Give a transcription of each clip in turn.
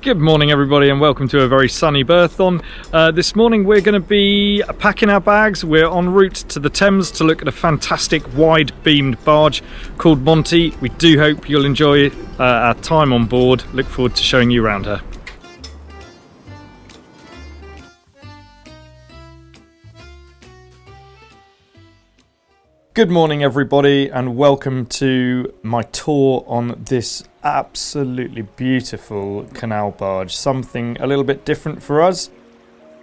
Good morning everybody and welcome to a very sunny Berthon. This morning we're going to be packing our bags. We're en route to the Thames to look at a fantastic wide beamed barge called Monty. We do hope you'll enjoy our time on board. Look forward to showing you around her. Good morning everybody and welcome to my tour on this absolutely beautiful canal barge. Something a little bit different for us.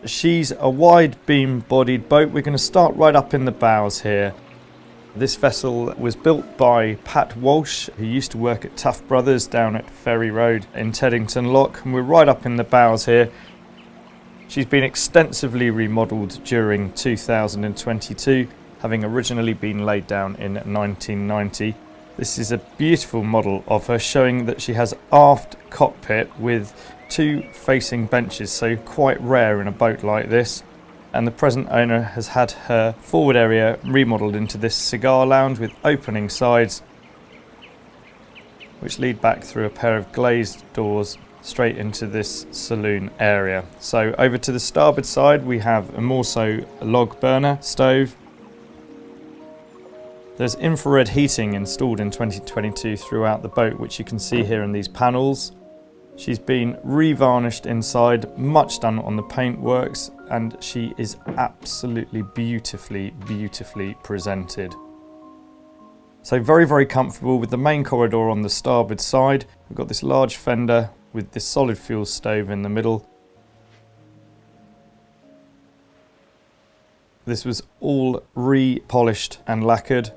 She's a wide beam bodied boat. We're going to start right up in the bows here. This vessel was built by Pat Walsh, who used to work at Tough Brothers down at Ferry Road in Teddington Lock, and we're right up in the bows here. She's been extensively remodelled during 2022. Having originally been laid down in 1990. This is a beautiful model of her, showing that she has aft cockpit with two facing benches, so quite rare in a boat like this. And the present owner has had her forward area remodelled into this cigar lounge with opening sides, which lead back through a pair of glazed doors straight into this saloon area. So over to the starboard side we have a Morso log burner stove. There's infrared heating installed in 2022 throughout the boat, which you can see here in these panels. She's been revarnished inside, much done on the paintworks, and she is absolutely beautifully presented. So very comfortable with the main corridor on the starboard side. We've got this large fender with this solid fuel stove in the middle. This was all re-polished and lacquered.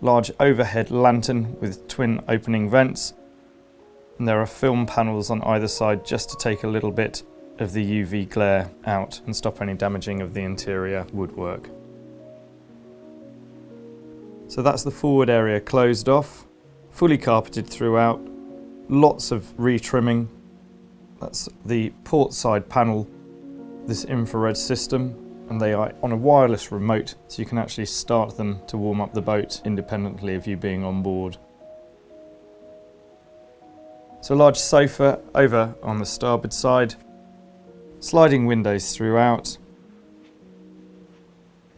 Large overhead lantern with twin opening vents, and there are film panels on either side just to take a little bit of the UV glare out and stop any damaging of the interior woodwork. So that's the forward area closed off, fully carpeted throughout, lots of retrimming. That's the port side panel, this infrared system. And they are on a wireless remote, so you can actually start them to warm up the boat independently of you being on board. So a large sofa over on the starboard side, sliding windows throughout.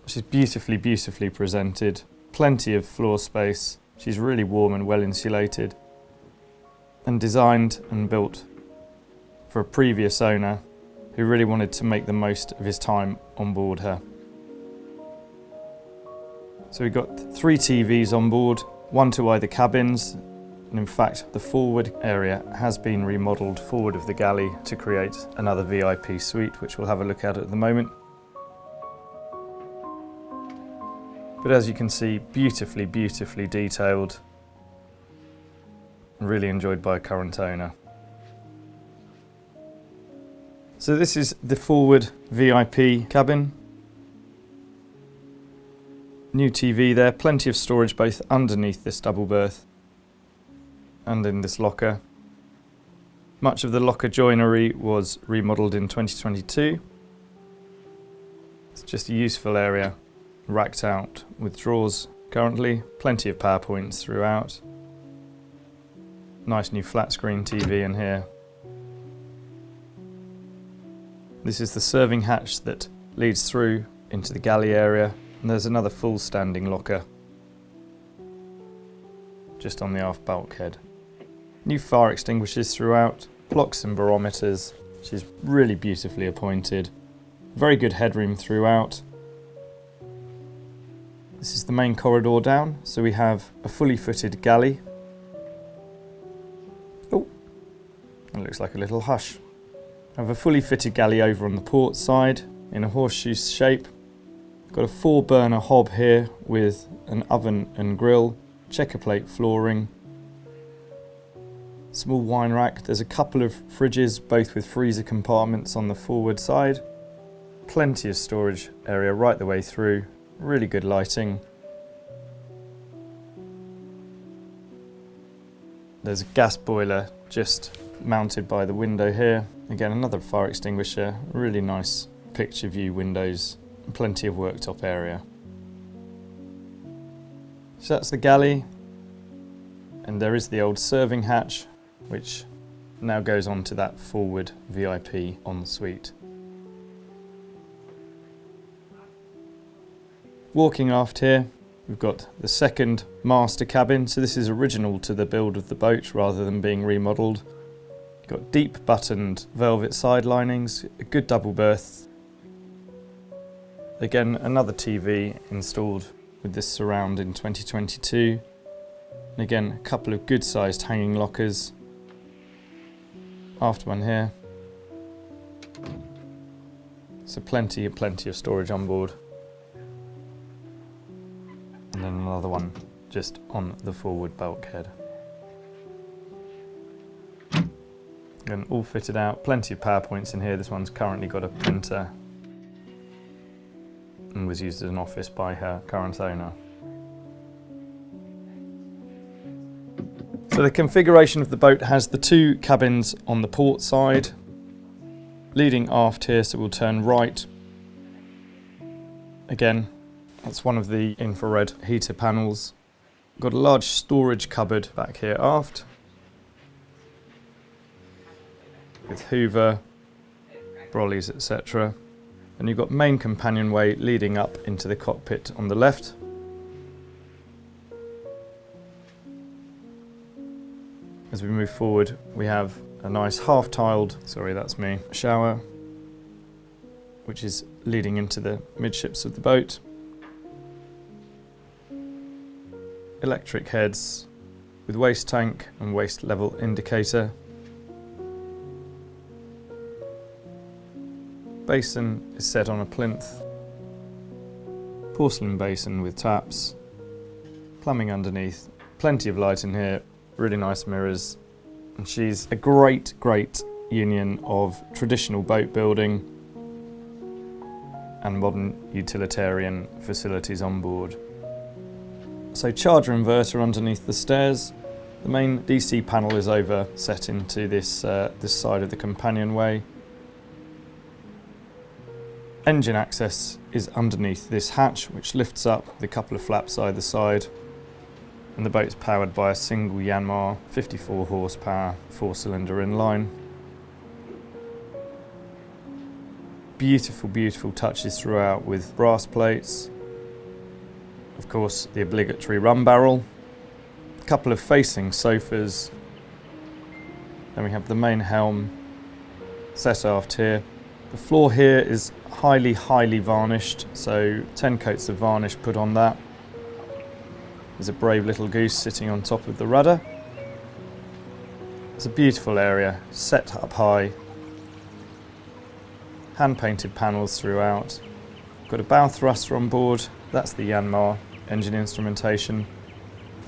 She's beautifully presented, plenty of floor space. She's really warm and well insulated, and designed and built for a previous owner who really wanted to make the most of his time on board her. So we've got 3 TVs on board, 1 to either cabins, and in fact the forward area has been remodelled forward of the galley to create another VIP suite, which we'll have a look at the moment. But as you can see, beautifully detailed, and really enjoyed by a current owner. So this is the forward VIP cabin. New TV there, plenty of storage both underneath this double berth and in this locker. Much of the locker joinery was remodelled in 2022. It's just a useful area, racked out with drawers currently, plenty of PowerPoints throughout. Nice new flat screen TV in here. This is the serving hatch that leads through into the galley area, and there's another full standing locker just on the aft bulkhead. New fire extinguishers throughout, clocks and barometers. She's really beautifully appointed. Very good headroom throughout. This is the main corridor down, so we have a fully fitted galley. Oh, it looks like a little hush. I have a fully fitted galley over on the port side in a horseshoe shape. Got a 4-burner hob here with an oven and grill, checker plate flooring, small wine rack. There's a couple of fridges, both with freezer compartments on the forward side. Plenty of storage area right the way through, really good lighting. There's a gas boiler just mounted by the window here. Again, another fire extinguisher, really nice picture view windows, and plenty of worktop area. So that's the galley, and there is the old serving hatch, which now goes on to that forward VIP ensuite. Walking aft here, we've got the second master cabin. So this is original to the build of the boat rather than being remodelled. You've got deep buttoned velvet side linings, a good double berth. Again, another TV installed with this surround in 2022. And again, a couple of good sized hanging lockers. Aft one here. So plenty of storage on board. And then another one just on the forward bulkhead. And all fitted out, plenty of power points in here. This one's currently got a printer and was used as an office by her current owner. So the configuration of the boat has the two cabins on the port side, leading aft here, so we'll turn right. Again, that's one of the infrared heater panels. Got a large storage cupboard back here aft, with hoover, brollies, etc. And you've got main companionway leading up into the cockpit on the left. As we move forward, we have a nice half-tiled, sorry that's me, shower, which is leading into the midships of the boat. Electric heads with waste tank and waste level indicator. Basin is set on a plinth. Porcelain basin with taps. Plumbing underneath. Plenty of light in here. Really nice mirrors. And she's a great union of traditional boat building and modern utilitarian facilities on board. So charger inverter underneath the stairs. The main DC panel is over set into this, this side of the companionway. Engine access is underneath this hatch, which lifts up with a couple of flaps either side. And the boat's powered by a single Yanmar 54 horsepower 4-cylinder inline. Beautiful touches throughout with brass plates. Of course, the obligatory rum barrel. A couple of facing sofas. Then we have the main helm set aft here. The floor here is highly varnished, so 10 coats of varnish put on that. There's a brave little goose sitting on top of the rudder. It's a beautiful area, set up high. Hand-painted panels throughout. Got a bow thruster on board, that's the Yanmar engine instrumentation.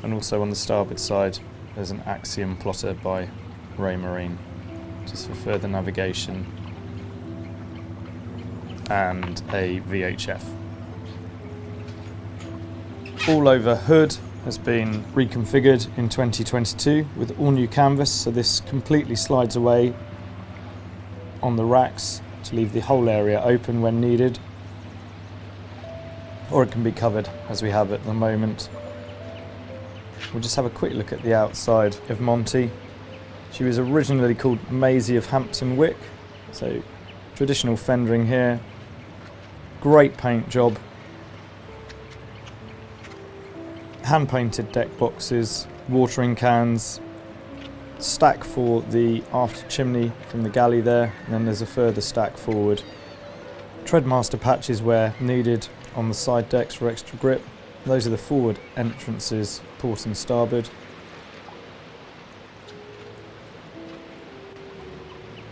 And also on the starboard side, there's an Axiom plotter by Raymarine, just for further navigation. And a VHF. All over hood has been reconfigured in 2022 with all new canvas, so this completely slides away on the racks to leave the whole area open when needed, or it can be covered as we have at the moment. We'll just have a quick look at the outside of Monty. She was originally called Maisie of Hampton Wick, so traditional fendering here, great paint job. Hand-painted deck boxes, watering cans, stack for the aft chimney from the galley there, and then there's a further stack forward. Treadmaster patches where needed on the side decks for extra grip. Those are the forward entrances, port and starboard.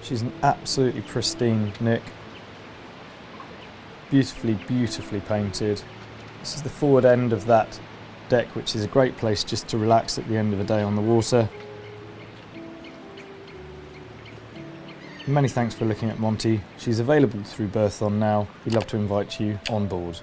She's an absolutely pristine nick. Beautifully painted. This is the forward end of that deck, which is a great place just to relax at the end of a day on the water. Many thanks for looking at Monty. She's available through Berthon now. We'd love to invite you on board.